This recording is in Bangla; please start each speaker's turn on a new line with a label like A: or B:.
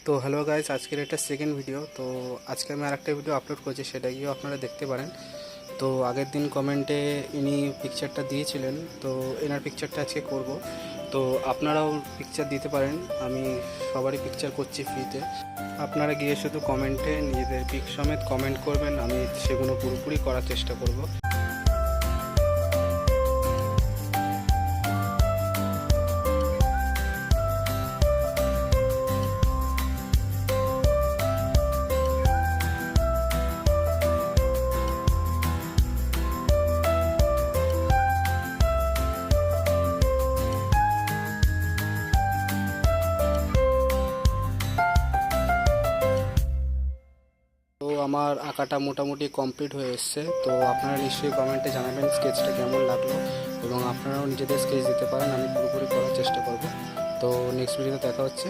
A: তো হ্যালো গাইস, আজকের এটা সেকেন্ড ভিডিও। তো আজকে আমি আরেকটা ভিডিও আপলোড করছি, সেটা গিয়ে আপনারা দেখতে পারেন। তো আগের দিন কমেন্টে ইনি পিকচারটা দিয়েছিলেন, তো এনার পিকচারটা আজকে করব। তো আপনারাও পিকচার দিতে পারেন, আমি সবারই পিকচার করছি ফ্রিতে। আপনারা গিয়ে শুধু কমেন্টে নিজেদের পিক সমেত কমেন্ট করবেন, আমি সেগুলো পুরোপুরি করার চেষ্টা করব। তো আমার আঁকাটা মোটামুটি কমপ্লিট হয়ে এসছে। তো আপনারা নিশ্চয়ই কমেন্টে জানাবেন স্কেচটা কেমন লাগলো, এবং আপনারাও নিজেদের স্কেচ দিতে পারেন, আমি পুরোপুরি করার চেষ্টা করব। তো নেক্সট ভিডিওতে দেখা হচ্ছে।